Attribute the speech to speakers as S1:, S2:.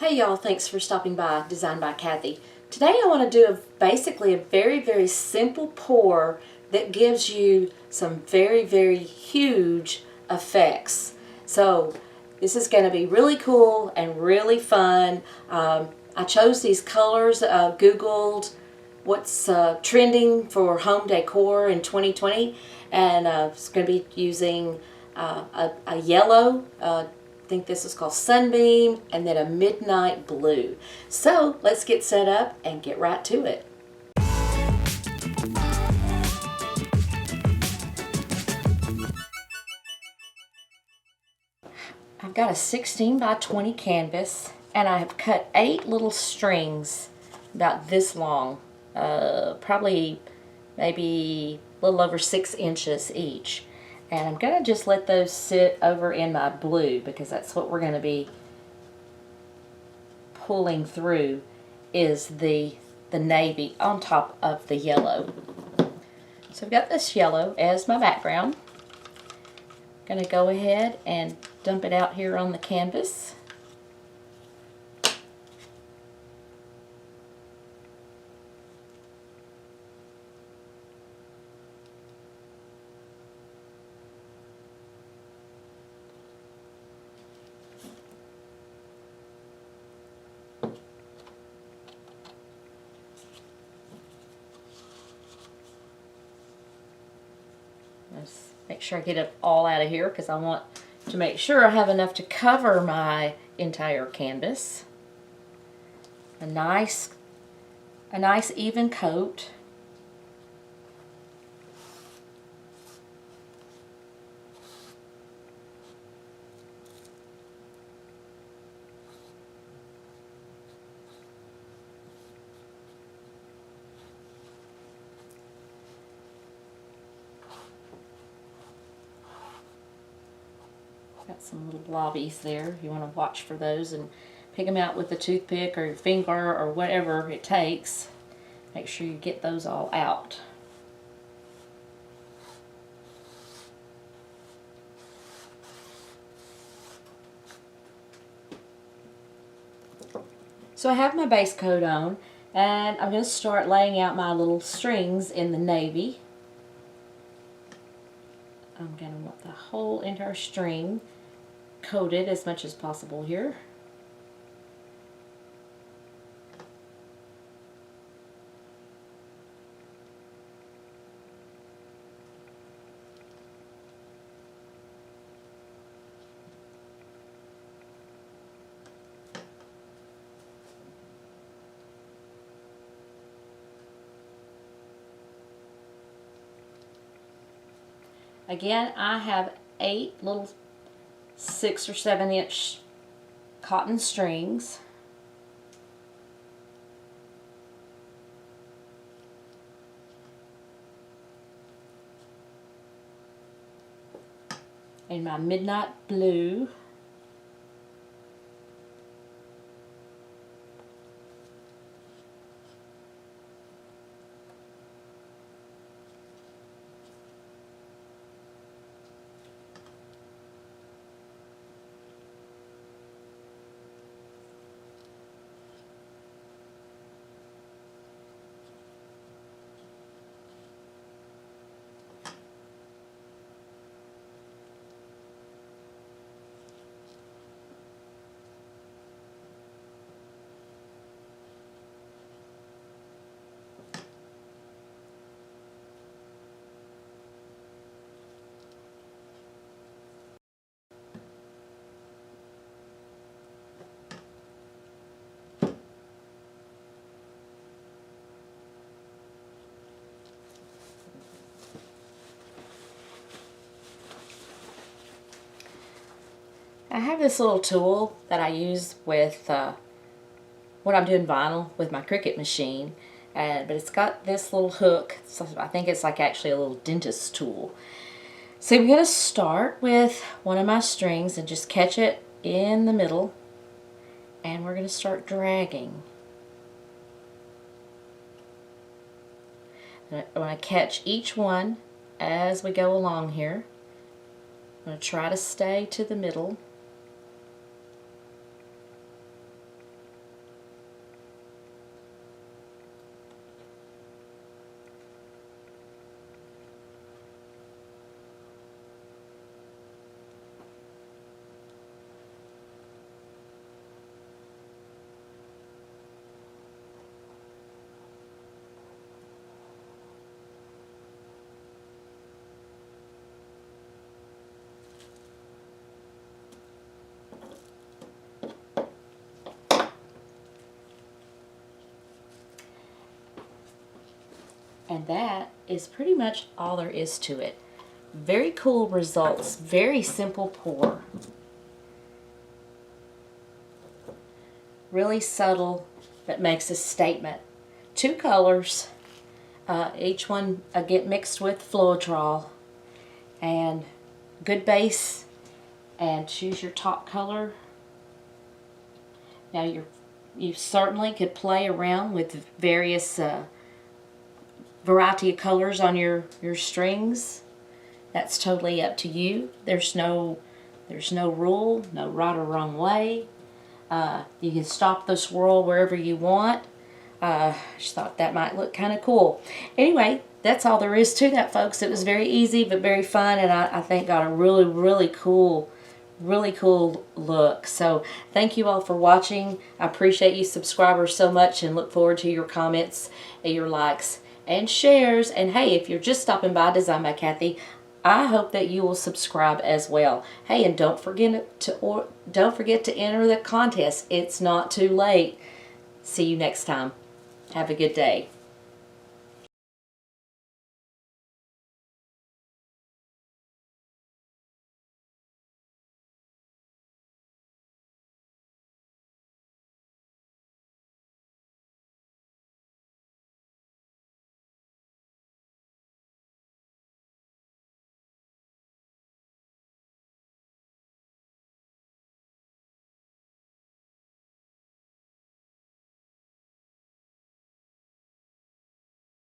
S1: Hey y'all, thanks for stopping by Designed by Kathy. Today I want to do basically a very simple pour that gives you some very huge effects. So this is going to be really cool and really fun. I chose these colors, Googled what's trending for home decor in 2020, and it's going to be using a yellow, I think this is called Sunbeam, and then a midnight blue. So let's get set up and get right to it. I've got a 16 by 20 canvas, and I have cut 8 little strings about this long, probably maybe a little over 6 inches each. And I'm going to just let those sit over in my blue because that's what we're going to be pulling through, is the navy on top of the yellow. So I've got this yellow as my background. I'm going to go ahead and dump it out here on the canvas. Let's make sure I get it all out of here because I want to make sure I have enough to cover my entire canvas. A nice even coat. Got some little blobbies there. You want to watch for those and pick them out with a toothpick or your finger or whatever it takes. Make sure you get those all out. So I have my base coat on, and I'm going to start laying out my little strings in the navy. I'm going to want the whole entire string coated as much as possible here. Again, I have 8 little 6 or 7 inch cotton strings. In my midnight blue. I have this little tool that I use with when I'm doing vinyl with my Cricut machine, but it's got this little hook, so I think it's like actually a little dentist tool. So I'm going to start with one of my strings and just catch it in the middle, and we're going to start dragging. And I want to catch each one as we go along here. I'm going to try to stay to the middle. And that is pretty much all there is to it. Very cool results. Very simple pour. Really subtle, but makes a statement. 2 colors. Each one get mixed with Floetrol. And good base. And choose your top color. Now you certainly could play around with various variety of colors on your strings. That's totally up to you. There's no rule, no right or wrong way. You can stop the swirl wherever you want. Just thought that might look kind of cool. Anyway, that's all there is to that, folks. It was very easy but very fun, and I think got a really cool look. So thank you all for watching. I appreciate you subscribers so much and look forward to your comments and your likes and shares. And hey, if you're just stopping by Design by Kathy, I hope that you will subscribe as well. Hey, and don't forget to enter the contest. It's not too late. See you next time. Have a good day.